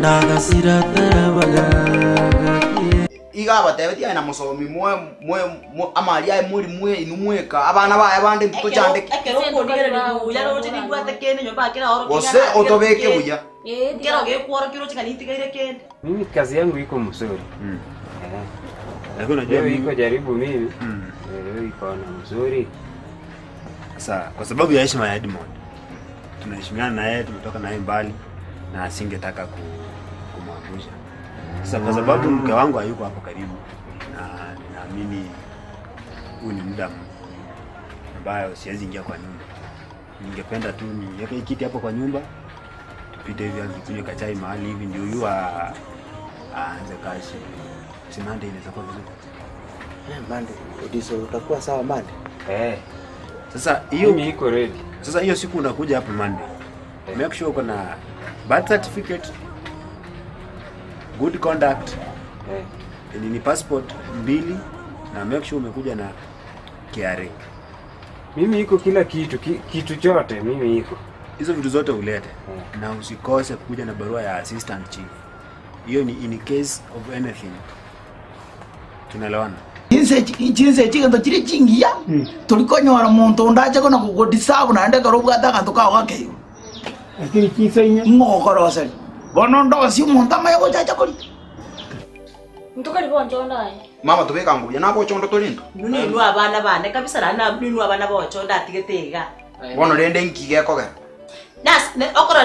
Ndaga siratara bagaga. Iga batebeti ana musomi mwe amali ay muri mwe inumweka abana baye bande mtuto cyande. Ekero kodire ni yaro uti ni bwate kene nyomba kira oro kina. Ose otobeke buya. Kero ge kworo kiro chika nitigaire kene. Mimi kazi yangu iko mzuri. Lakini unajua iko jaribu mimi. Iko na mzuri. Sasa kwa sababu ya heshima ya Edmond. Tunaheshimiana na yeye, tumetoka naye mbali na asingetaka kumwangusha. Sasa kwa sababu mke wangu hayuko hapo karibu na naamini huu ni muda ambayo siwezi ingia kwa nyumba. Ningependa tu niweke kiti hapo kwa nyumba. Tupite hivi tunywe kachai mahali hivi ndio yeye aanze kazi. Si Monday inaweza kuwa vizuri. Monday ndizo utakuwa sawa Monday. Sasa hiyo iko ready. Sasa hiyo siku unakuja hapo Monday. Make sure uko na birth certificate, good conduct, ni passport mbili na make sure umekuja na KRA. Mimi iko kila kitu chote mimi iko. Hizo vitu zote ulete. Na usikose kuja na barua ya assistant chief. Hiyo ni in case of anything. Tunaelewana? Chinse chigendo chiri chingiya tulikonyora muntu ndaje kona kugodisabu na ndeka rubwata kantuka wake akiri kisenya ngokorose bono ndo si umuntu amaye chacha kuri Mtukali bonjo ndaye Mama tubeka ngubuya nako chondo tolinda Nuni nu abana bane kabisa rana nunu abana bocho ndatigitega Bono rende nkige koga Nas ne okora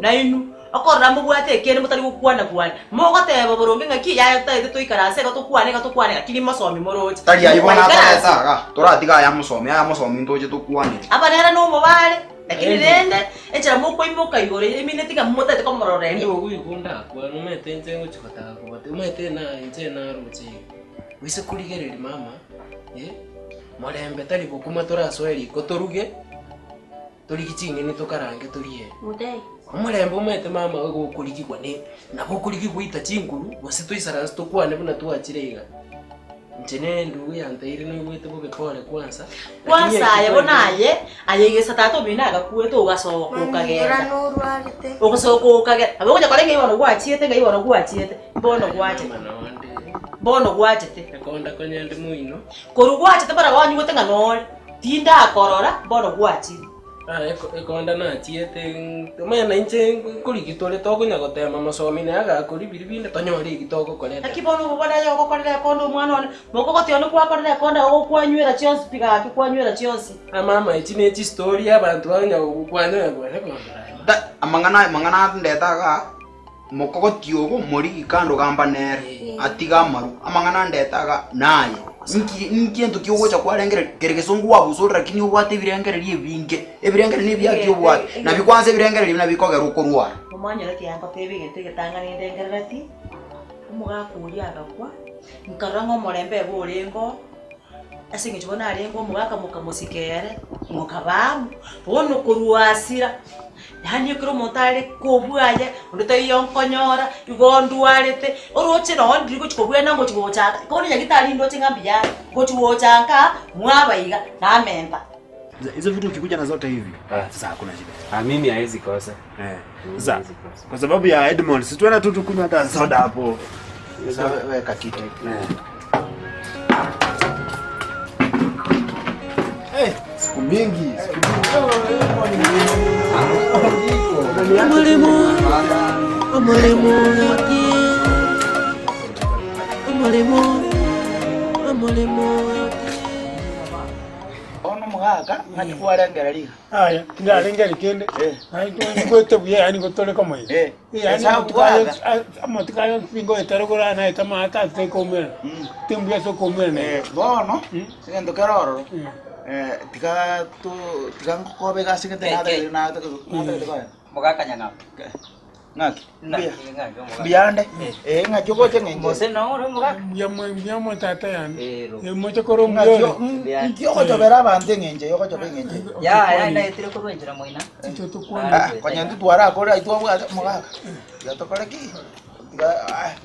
nainu Okora mubwate kene mutari gukwana kwana mogoteba boronge ngaki ya taite toikarase gatukwane akini masomi moroje Tari ayibona atataga toratiga ya musomi ndoje tukwane Abanera no mubale lakini rende echira mukwa imoka igore iminetiga mutete komororende Ndio uyikunda kwa numete nzengo chikataga kubate umete na nze na ruchi wise kuligereri mama Morembe tari gukuma torasweri ko toruge torigicinge ni tokarange toriye Mudei Umurembe umete mama gukurigirwa ne nabo kurigirwa itachinguru wase toisaranse tukwane buna tuachirega Njene ndugu yanteire no wete bobe pole kwanza yabonaye ayegesa tato binaga kueto ugasoka ukagenda ugasoka ukagenda abagoja kolenge ibona gwachiete nga ibona gwachiete bono gwachete konda konyende muino korugwachete bara wanyu gotenga nole tinda akorora bono gwachire ekonda na chiete mwana inche kurigitole toko nyagotema masomi na aga kuri biribinde tonyore igitoko koleta akibono bubona yo gokorera kondo mwana one mokogotione kwakorera konda okwanywera chionsi piga akikwanywera chionsi mama ichi ne story abantu banya gukwanya ngwere konda amangana ndetaga mokogotiogo muri ikando gamba nere atiga maru amangana ndetaga naye Nkiento kyogocha kwarengere keregesongu wabusura lakini ubwate birengere binge ebirengere ni byaki ubwate na bikwanze birengere na bikogera ukorwa umanya lati yamba pebe gete tanga ni ndengere lati umuga kuri agakwa nkarango morembe borengo asinge chibona arengo umugaka mukamusikere mukabamu bono kuruasira yani kiro montale kobwaye ndito yonkonyora igondwarete oroche no ndiko chikobwa nango chibochaka koni nyagitali ndo chingambiya ko chibochaka mwabaiga na menta hizo vitu ukikuja na zote hivi sasa hakuna shida mimi haizi kosa sasa kwa sababu ya Edmond si tuenda tu tukunywa hata soda hapo sasa weka kitu siku mingi ono mugaka ngakwarengera liga aya ndarengera kende ngote buye yani gotole kama hiyo yani amotikayo pingo etarogora na etama ata tekomera timbuya sokomera ne bono sigendo keroro tika kobe gasigete na Mugaka nyanga. Ngaki. Biande. Ngajogote ngenge. Mose no mugaka. Yamo tata yani. Mocho koro myo. Yoko chobera bande ngenge, yoko chobe ngenge. Ya na etire ko benjira moina. Choto kwa. Kwanyandu twara ko ai twa mugaka. Ya to kare ki.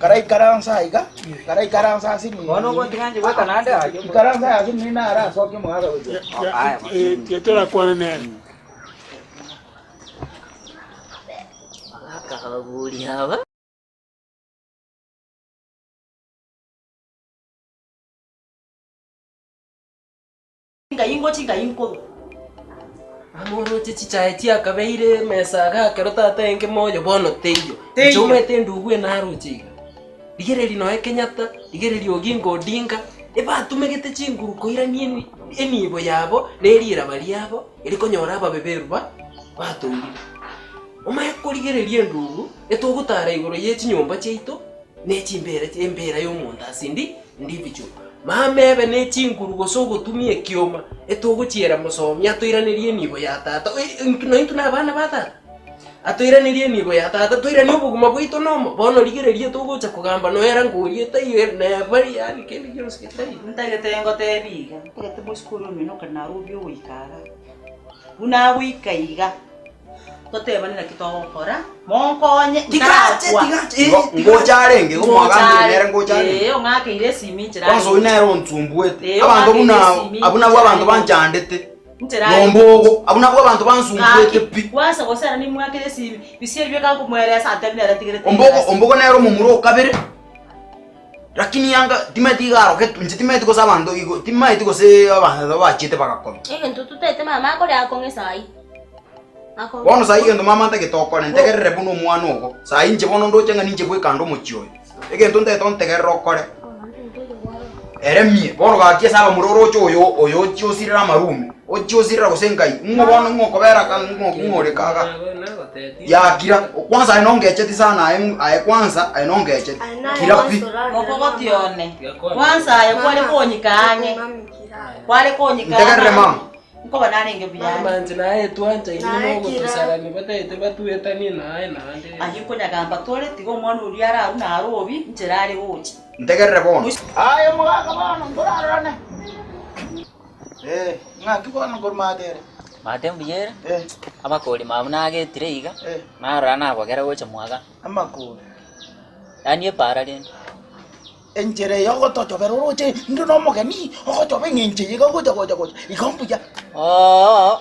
Karai karansa iga. Karai karansa sini. Bono ko tinganje ko kanada. Karansa asini na ara so ke mugaka. Tietora kwa ne. Kakak buli apa? ingo chinga ingo. Amoro chichae chia kabeire mesa ga kerota tenge moyo bono teyo. Teyo. Chomete ndugu na ruchiga. Digereri no Kenyatta, digereri Oginga Odinga. Eba tumegete chinguru koiranie enibo yabo nerira bali yabo elikonyora ababeberu batungire. Omaye kurigererie ndugu etogutara igoro yechinyomba cheito nechimbere embera y'omuntu asindi ndibicho. Mamebe nechinguru gosogotumie kioma etogochiera musomi atoiranirie nibo ya tata. No into na bana batata. Atoiranirie nibo ya tata toirani obuguma bwito nomo bono ligererie togocha kugamba no era ngurie tayo na bari yani kendi gyose ketai. Ntagetengo tebiga. Tegete muskuru mino kana rubyo wikara. Una wikaiga. Totebanira kitogokora. Monkonye. Tigache. Ngojarenge gomwagambira ngojarenge. Ngake ire siminjira. Kwanza inero ntumbwete. Abantu abuna abantu banchandete. Nombogo abuna abantu bansumbuete pi. Kwasa gosana ni mwakire simi. Bisieri byo kangu mweresa atabinera tigere. Ombogo nero mumuro kabere. Lakini yanga timeti garo ketu timeti ko sabando igo timeti ko se abantu bachite bakakoma. Ento tutete mama ko ya kongesai. Bono sai gendo mama nta getoko ntegerere buno mwana ugo. Sai nje bono ndo chenga ninje bwe kando muchio. Egento nte ton tegerero kore. Eremie bono ga kia saba muroro oyo chiosirira marume. Ochiosirira gosengai. Ngo bono ngo kobera ka ngore kaga. Ya kira kwanza inongecheti sana aye kwanza inongecheti. Kira pi. Mokogotione. Kwanza aye kwale konyikanye. Kwale konyikanye. Ntegerere mama. Nko banane nge biyana. Manzi naye twanja inimo gutusara ni batete batuetani naye nande. Ayiko nyagamba tole tigo mwana uri ara una arobi njerare wochi. Ntegerere bono. Ayo mugaka bana ngorarane. Ngaki bana ngormadere. Matem biyer. Amakoli mamnage tireiga. Marana bagera gocha mwaga. Amakoli. Anie para den. Enjere yogo toto beroche ndono mogani ojo bengenje yigo goja ikombuja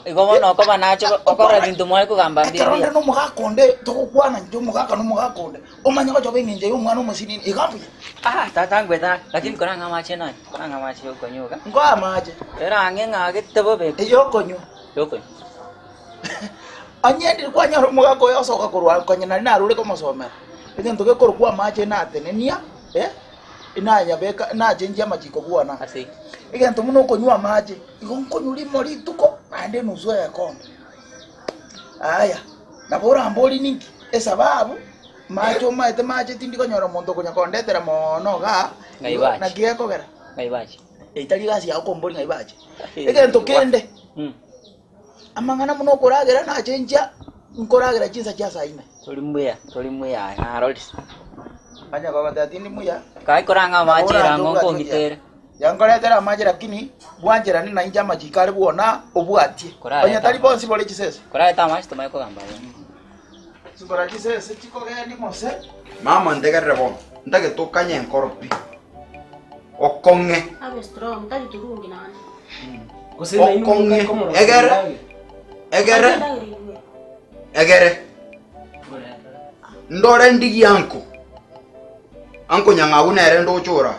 igomo no ko banacho okora bintu mwe ko gamba mbi ya no mugakonde tokukwana njo mugaka no mugakonde omanya gojo bengenje umwana umusinini ikombuja tatangweta lakini kora ngamache na kora ngamache yokonyoga ngo amache era ngenga getebo be yokonyo anyendi kwanya mugako yosoka kurwa kwanya na rule ko masomera egento ke korwa amache na tenenia inanya beka najenja majiko bwana asi igento muno konywa maji igonkonyuri mori tuko ande nuzo ya kombe aya na bora mboli ningi esababu macho maite maji tindi konyora mondo konya kondetera mono ga na gieko gera ngaibachi itali gasi ya komboli ngaibachi igento kende amangana muno koragera na jenja nkoragera chinsa cha saina tolimbuya harolis anya kwa tatini muya kai koranga majira ngongo ngitere yangoletera maji lakini bwanjira ni nainja majikari buona obwatie anya tali bonsi bole chisese kora eta maji tomaye ko gamba sibora chisese chiko gani mose mama ntegerere bono ndage tokanye enkoropi okonge abe strong tali turungi nani Kusema inu komo egere ndore ndigi anko nyanga unere ndo chora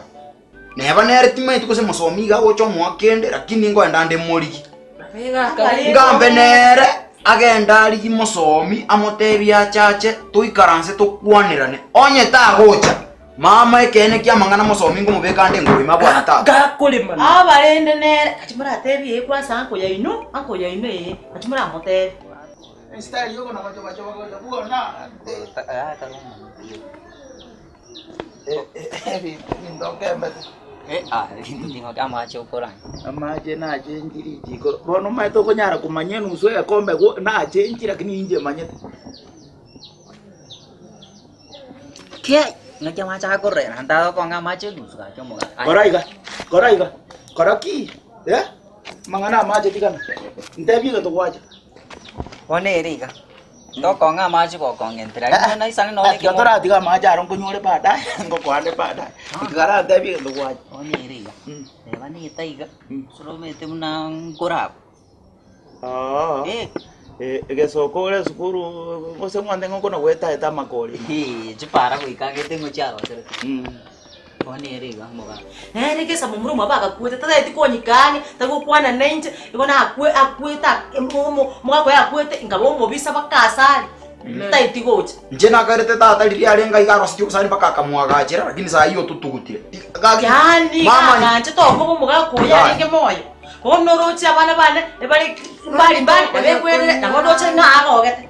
neba nere timeti kose musomiga gocho mwakende lakini ngo ndande morigi ngambe nere agenda ali musomi amotebi achache tuikaranse tukwanirane onye ta gocha mama ekene kya mangana musomi ngo mubeka ande ngo imabwana ta gakulima abarende nere atimura tebi ekwasa anko ya ino atimura motebi style yoko na macho buona ndingo kama acho korang amaje na jenjiri jiko bono mai to konyara kumanye nuso ya kombe na jenjira kini inje manyete kia ngaja macha korre hanta ko ngamache nuso ka chomo koraiga koraki mangana amaje tikana ntebi ga to waje one riga ndo ko ngamache ko kongentra na isang no ke tora diga maje aron ko nyore pada ngo kwande pada igara ntebi ga to waje one riga bani taiga solo mete una korap ege sokore sukuru ngose mwande ngo na weta eta makoli chipara ko ikage tengo charo sere Kwani eriga muga. Neke sa mumuru mabaka kuete tata eti konyikani tago kwana nenje ikona akueta muga kwa akuete ngabo mobisa bakasali. Ta eti gocha. Nje nakarete tata riri arenga igaro sityo sani baka kamwagachira lakini saa hiyo tutugutire. Yani mama nje to ko muga kuya renge moyo. Kono rochi abana bane bali bekwere na ngodo che ngaga ogete.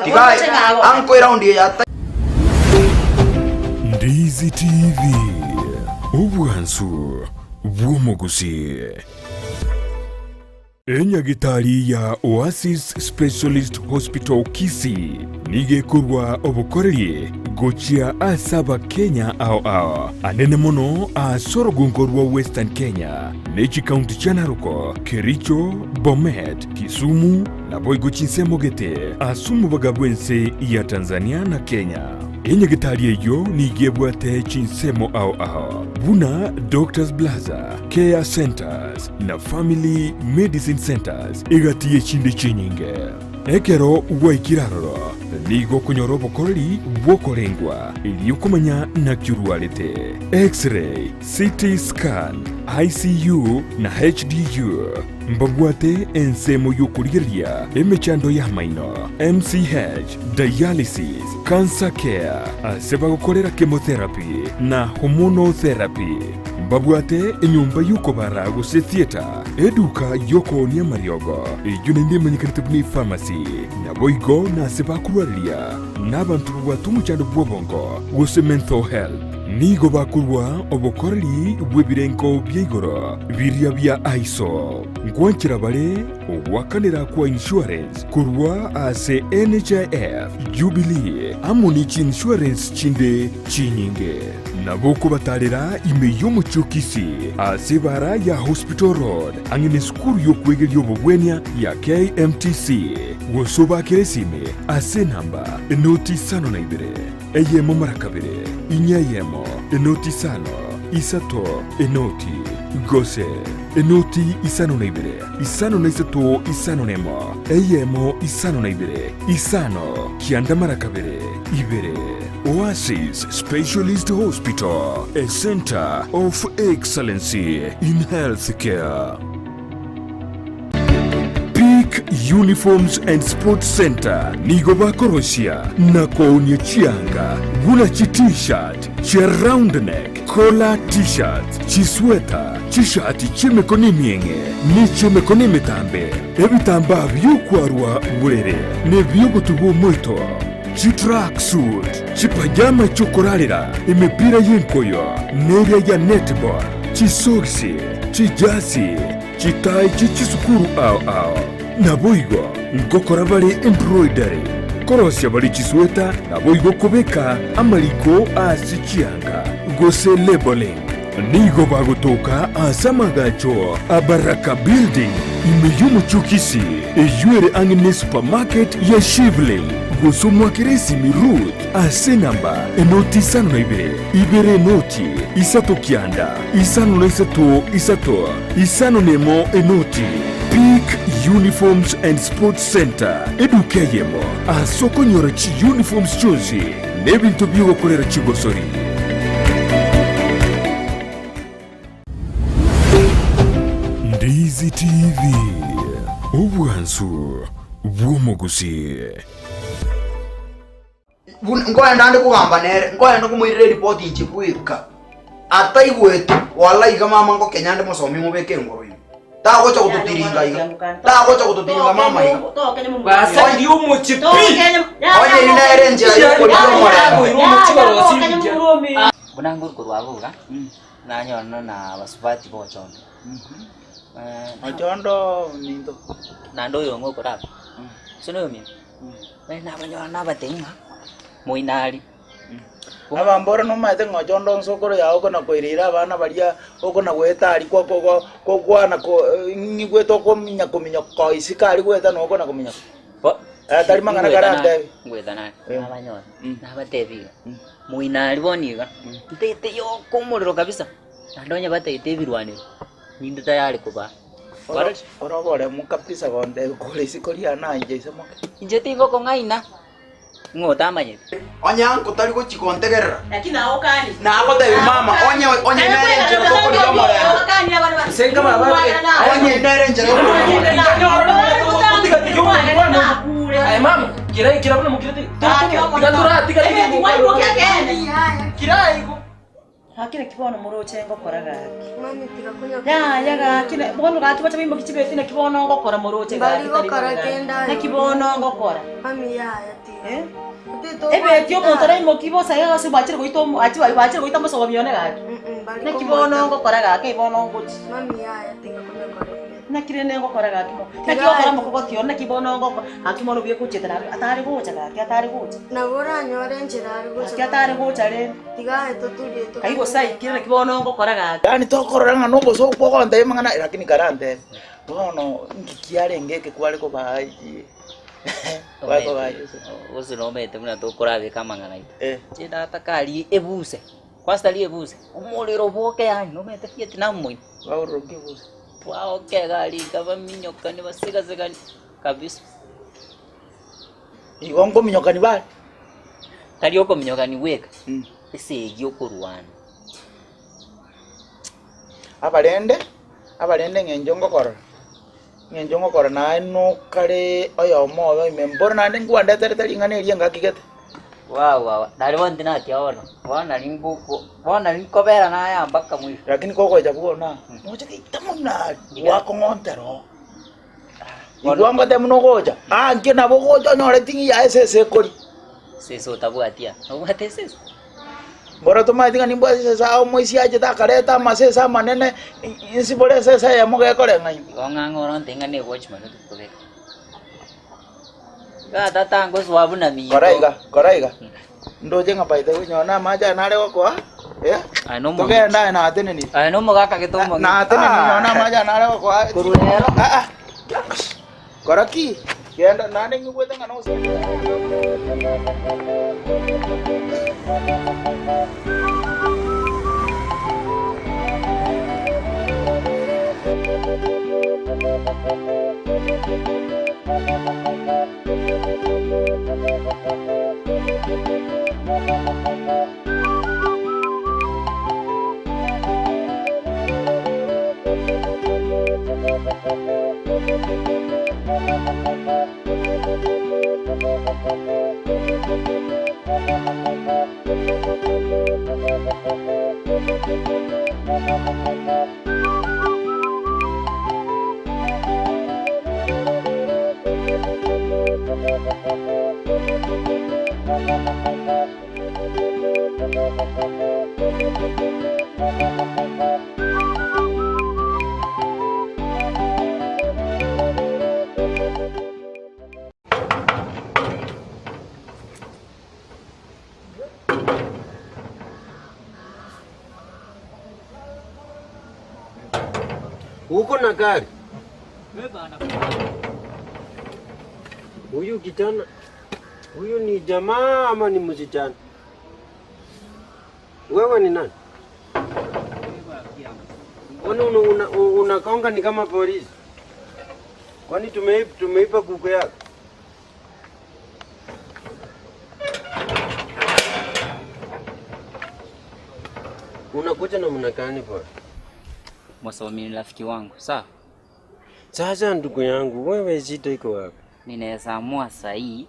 Tigai anko around ya Ndizi TV Obwansu Bwomogusi Enyagitari ya Oasis Specialist Hospital Kisii nigekorwa obukoreri gochia asaba Kenya ao anene mono asorogunkorwa Western Kenya nechi county cha Narok, Kericho, Bomet, Kisumu na Boigochinsemo gete asumu bagabwense ya Tanzania na Kenya. Enyagitari eyo nigebwate chinsemo ao buna Doctors Plaza, Care Centers na Family Medicine Centers igatiye chinde chinyinge. Ekero waikiraroro nigo kunyoro bokoreri bwokorengwa iliyokumanya na kirwarete X-ray, CT scan, ICU na HDU mbagwate ensemo yokuriria emechando ya maino MCH, dialysis, cancer care, aseba gukorera chemotherapy na hormonotherapy mbabwate enyumba yuko bara guse theater eduka yoko ni mariogo ijune manyikanite buni pharmacy na boigo na seba kurwaria n'abantu batumucyando bwobongo guse mental health nigo bakurwa obokoreri bwebirenko byigoro biria bya ISO ngwankira bare obwakanira kwa insurance kurwa ase NHIF Jubilee amoni insurance chinde chinyinge naboko batarera ime yomuchukisi asebara ya Hospital Road angine skuru yokwegeri obobwenya ya KMTC wosoba keresime ase namba enoti sano na ibere eyemo marakabere inyayemo enoti sano isato enoti gose enoti isano na ibere isano na isato isano nemo eyemo isano na ibere isano kianda marakabere ibere. Oasis Specialist Hospital, a center of excellency in healthcare. Peak Uniforms and Sports Center nigoba korosia na koonye chianga gula chi t-shirt chi round neck collar t-shirt chi sweater chi shati chi mekoni mienge ni chi mekoni metambe ebitamba byukwarwa burere ne byogutubu muito chi track suit chi pajama chokorarira imipira y'inkoyo neria ya netball chi soksi chi jasi chi tai chi chisukuru ao naboigo ngokora bari embroidery korosya bari chisweta naboigo kubeka amaliko asichianga gose labeling nigo bagotoka asamagacho abaraka building imeyumu chukisi eyuere angine supermarket ya Shivling gosomwa keresimi root ase namba enoti isano na ibere enoti isato kianda isano na isato isano nemo enoti. Peak Uniforms and Sports Center edukeyemo asoko nyora chi uniforms chonsi nebintu byogokorera chigosori. Ndizi TV Obwansu Bwomogusi ngoenda ndi kugamba nere ngoenda kumwirire report inchibwika ataigwetu wallahi kama mama ngo Kenya ndi musomi mubeke ngoro tagocha kututiringa iga tagocha kututiringa mama iga basa ndi umuchipi oye ni nere nje ayo Bunangur kurwabuga nanyono na basubati bochondo Ochondo nindo nando yongo korap sono mi na banyo na batenga moinali abambora no maite ngochondo nsokoro ya oko na koirira abana baria oko na gweta ari kwa kwana ko ngigweto ko minya ko isikari gweta no oko na kuminya tari mangana karande gweta na abanyo na batebi moinali boniga tete yo komorero kabisa ndonya batete birwaniro ninde tayari kuba ora bore mukapisa gonde ko isikori ana inje semo inje tingo ko ngaina ngota manye Onya nkotari ko chikontegerera. Lakini aho kani. Na akote mama onye nere njero ko kuri omore. Kani abana. Senga mama. Onye nere njero ko. Ay mama, kira bana mukirati. Tatura tika kira iko. Hakire kibono muroche ngokora gaki. Mami tikakunya. Ya gakine bono gaki bacha bimbo kichibeti na kibono ngokora muroche gaki. Na kibono ngokora. Mami ya ti. Ebe tio motora imo kibo saya se bachire goito bachire goito mo sogo bione gaki. Na kibono ngokora gaki bono ngochi. Mami ya tikakunya kore. Na kirene ngokora gaki mo. Na kiokora mo kogotio na kibono ngokora. Akimono bie kuchetera atari gocha gaki atari gocha. Na bora nyore njira ari gocha. Gaki atari gocha re. Tiga eto tuli eto. Kaigo sai kirene kibono ngokora gaki. Yani tokorora ngano boso pokonde mangana lakini karante. Bono ngikiare ngeke kwale ko baiji. Wako baiji. Uzo mete muna tokora be kama ngana ita. Chida takali ebuse. Kwasta li ebuse. Umuliro boke yani no mete fieti namwe. Wauro kibuse. Wao kegali kaba minyoka ni basiga zegali kabisa. Igongo minyoka ni bali. Kali oko minyoka ni weka. Ese yoko ruwana. Abalende ngenjongo kora na no kare oyo mo membor na ndengwa ndete ngane rienga kigete. Wow. Dali wonde na tiaona. Wana limbuko. Wana linkobera na ya mpaka mwisho. Lakini koko ja kuona. Moja kitamo na wako ngontero. Igwango te muno goja. Ngina bogoja nyore tingi ya ese kori. Seso tabuatia. Obate seso. Bora tuma tinga nimbo sesa o moisi aje ta kareta masesa manene insibole sesa ya moge kore ngai. Ongango ron tinga ne watchman tukobeka. Gata tango swabu na mi. Koraiga. Ndoje ngapaite kunyona maja nale wako ano mo. Toke nda na atene ni. Ano mo gaka kitomo. Na atene ni nyona maja nale wako. Kurunero. Koraki. Kenda nane ngwete ngano. Uko na gari? Huyu kijana, huyu ni jamaa ama ni msichana? Wewe ni nani? Kwani unakonga ni kama polisi? Kwani tumeipa kuku yako? Unakuja na mnakani bwana? Mwasomi ni rafiki wangu, sawa? Sasa ndugu yangu, wewe shida iko wapi? Ninaweza amua saa hii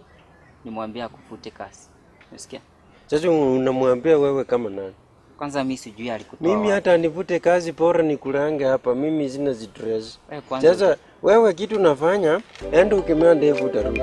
nimwambie akufute kazi. Unasikia? Sasa unamwambia wewe kama nani? Kwanza mimi sijui alikutoa. Mimi hata nivute kazi bora nikulange hapa, mimi sina stress. Sasa wewe kitu unafanya, enda ukimea ndevu utarudi.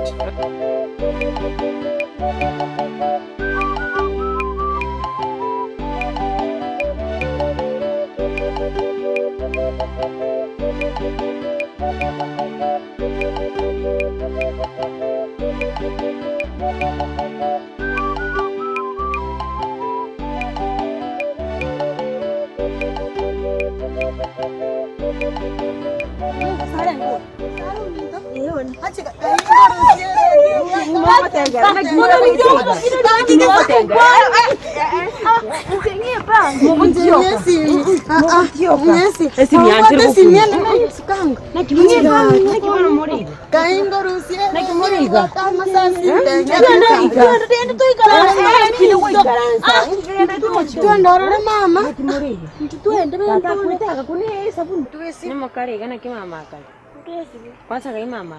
Kwanza kai mama.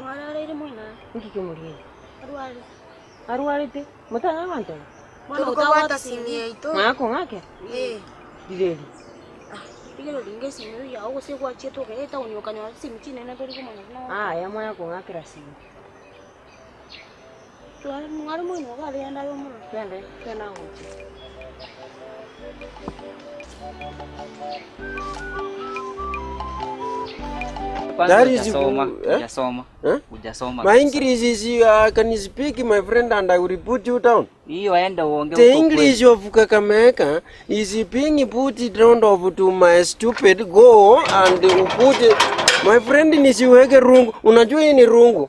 Mwararire mwana. Ngikimuriye. Arwarite. Mutana wanto. Tukubata simu yetu. Ngako ngake. Direli. Igero linge simu ya ugo se kwa cheto ke eta unyokanya simu chine na tori kumana. Ya mwana ko ngakira simu. Twari mwari mwana gari anda yo mwana. Twende, tena ngochi. That is my English is can you speak my friend and I will put you down. The English of Kakamega is being put down of to my stupid go and put my friend in his wege rungu. Unajua ni rungu.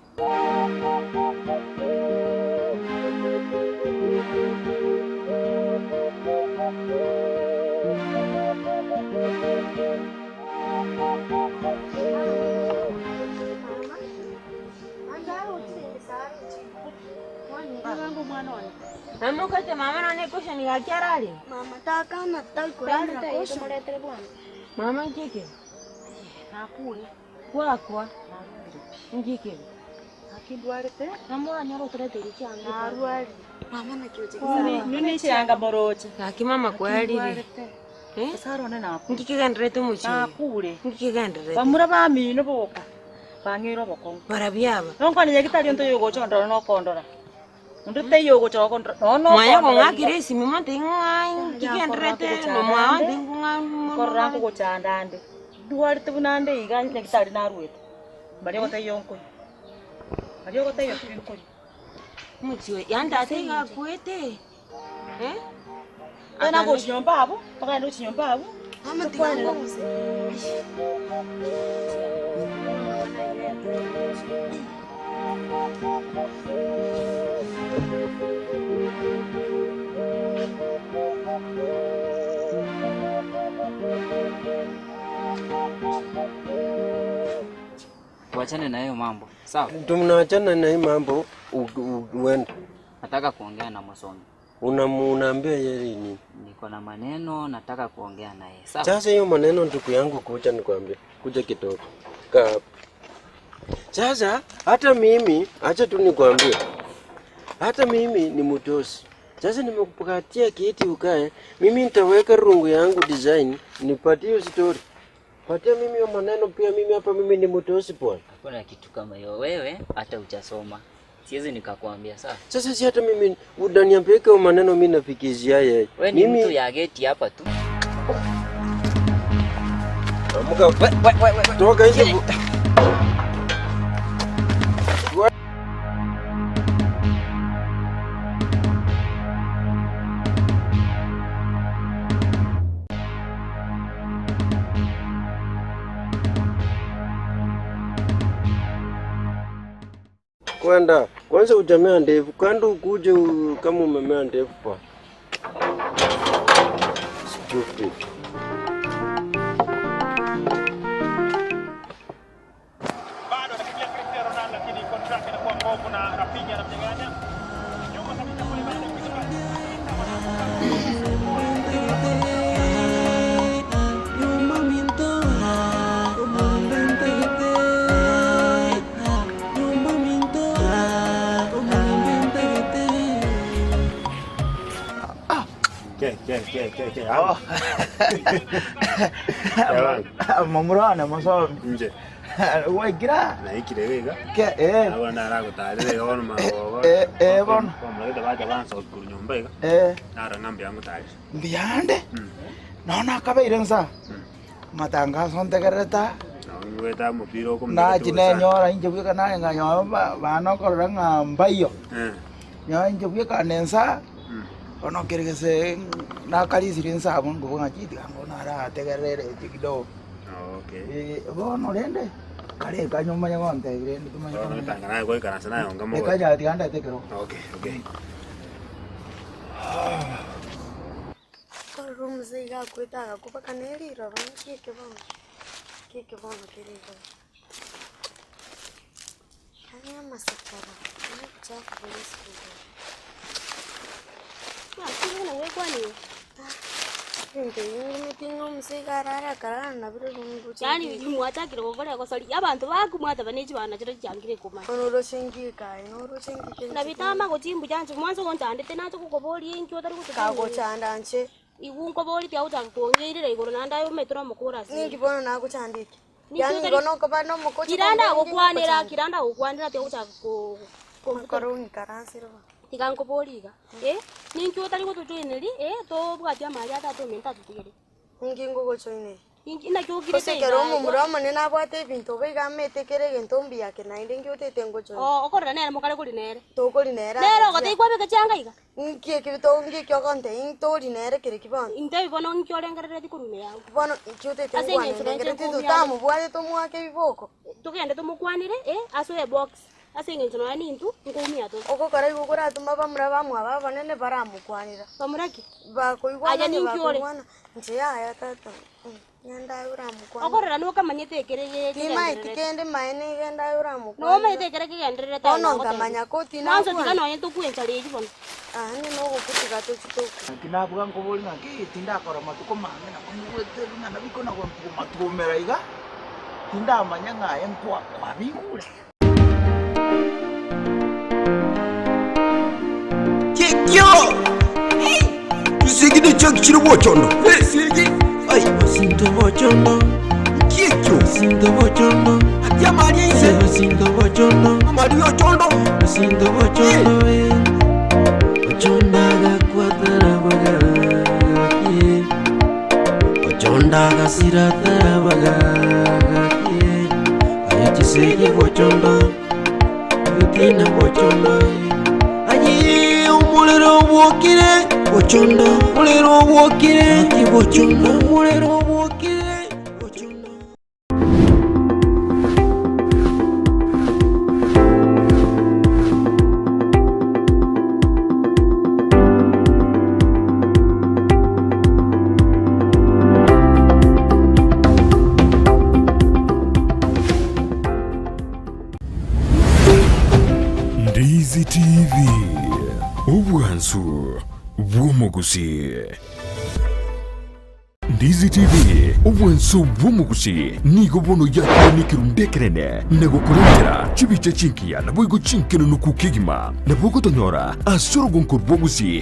Mama ukate mama nane kusha ni gakiarali. Mama taka na kurani kusha muletere bwana. Mama ngike. Nakure. Kwa. Ngike. Akindwarete. Namora nyoro turetere cyangwa. Narwali. Mama nakyoje. Nini cyanga moroche. Aki mama kwalire. Sarone naku. Ngike gandrete muchi. Nakure. Ngike gandrete. Bamura bamino boka. Bangiro bokongo. Barabiaba. Nonko ni yagitali nto yogo chondora no kondora. Ndute yogo choko no. Maya ko ngakire simu mate ngai. Ngike gandrete no mwa ndingu ngai. Korranko go chandande. Duarte bunande iga yagitali na ruete. Bari ko tayo yonko. Bari ko tayo yonko. Muchi yanda tega kwete. Ana go chinyomba abo, paka ndo chinyomba abo. Mama tingamba kuse. Tuachane na hiyo mambo. Sawa? Tunaachana na hiyo mambo uende. Nataka kuongea na Msomi. Unaambia yeye nini? Niko na maneno nataka kuongea na yeye. Sawa? Sasa hiyo maneno ndugu yangu kuja nikwambie. Kuja kidogo. Kaa. Sasa hata mimi acha tu nikwambie. Hata mimi ni mtosi. Sasa nimekupatia kiti ukae. Mimi nitaweka rungu yangu design nipatie story. Patia mimi hiyo maneno pia mimi hapa mimi ni mtosi bwana. Hakuna kitu kama hiyo. Wewe hata hujasoma. Siwezi nikakwambia sawa. Sasa si hata mimi udaniambia kwa maneno mimi nafikizia yeye. Wewe ni mtu ya geti hapa tu. Amuka. Toka nje. Kwenda kwanza ujamea ndevu kando ukuje kama umemea ndevu pa stupid. Bado anakimbia Cristiano Ronaldo lakini contract inakuwa mbovu na Rafinha anamnyang'anya. Nyuma kabisa kule bado Mamurana Msomi. Nje. Wagira. Na ikire wega. Abana aragutarire gabona magogo. Bona. Bamurega baje bansa kuri nyumba iga. Nara ngambi yangu tari. Mbiyande. Naona kabeire nsa. Matangazo ntegereta. Ngweta mupiro ko Na jine nyora inje bwika na nganyo bano koranga mbayo. Nyo inje bwika nensa. Ono kirigese na kalisi rinsa bongo ngachiti ngona ara tegerere kidogo. Okay. Bono lende. kare kanyuma nyagonte birende tumanya Tangana ko ikana sana yonga mo. ekaja tiganda tekero Okay. Rumze ga kwita ko bakaneri ro kike bono kiriko. Hanya masakara. Chafu bolisko. Kini na wewe kwani? Ndio meeting umsigarara karana biro rungu. Yani nimwatakira gukora gosori abantu bakumwata baneji bana kiro cyangire kuma. Onoro shingika, Na bitama gotimbu cyanje mwanzo gontandete nacho kukobori inki otari kutuka. Kago chandanje. Igunko bori pya utakongirira igoro nanda yo metro mukura si. Ningi bono na kuchandike. Yani gono kabano mukocho. Kiranda gukwanira pya utako koroni karansiro. Tiganko boriga. Ninki otari kututuineri to bwatya mari atatu minta tutugere. Ngingo gochoine. Ina kyo kire te. Kero mu murama ne nabwate bintu biga metekere gentombi yake na inde ngyo tete ngocho. Okorra nere mukare kuri nere. To kuri nere. Nero gote ikwabe kachanga iga. Nkie kibito ngie kyo konte intori nere kire kibano. Inte bibono nkyo rengerere dikurume yawe. Bibono nkyo tete ngwane ngere titu tamu bwate to mwake biboko. Tugende to mukwanire aso e box. Asenge ntono ani ntu ngumia to. Oko kara igukura tuma bamura bamwa baba nene baramukwanira. Bamuraki. Ba koigwana ni bakwana. Nje ya tata. Nyanda uramukwana. Okorera no kamanyete kerege. Tima itikende maene genda uramukwana. No maite kerege gendere ta. Ono kamanya koti na. Manzo tikano yento kuenchale yibona. Ni no gokutika to chito. Kinabuga ngoboli ngaki tinda akora matuko mange na kumwete na bikona kwa matumera iga. Tinda amanya ngaye kwa bigure. Kikyo! Isigi chak chiri bochondo. Sigi. Ai, Basinto bochondo. Kikyo. Basinto bochondo. Atia mari ise. Basinto bochondo. Mari bochondo. Basinto bochondo. Bochonda ga kwatara baga. Bochonda ga siratara baga. Ai tisigi bochondo. Yutina bochondo. Ayi umulero wokire bochondo umulero wokire ati bochondo umulero wokire bochondo. Ndizi TV Ubwansu bw'omugusi. Ndizi TV ubwansu bw'omugusi nigo bono yakanikiru ndekerene nagokurengera chibicha chinkiya nabwo chinkeno nukukigima nabwo gotonyora asoro gonkor bwogusi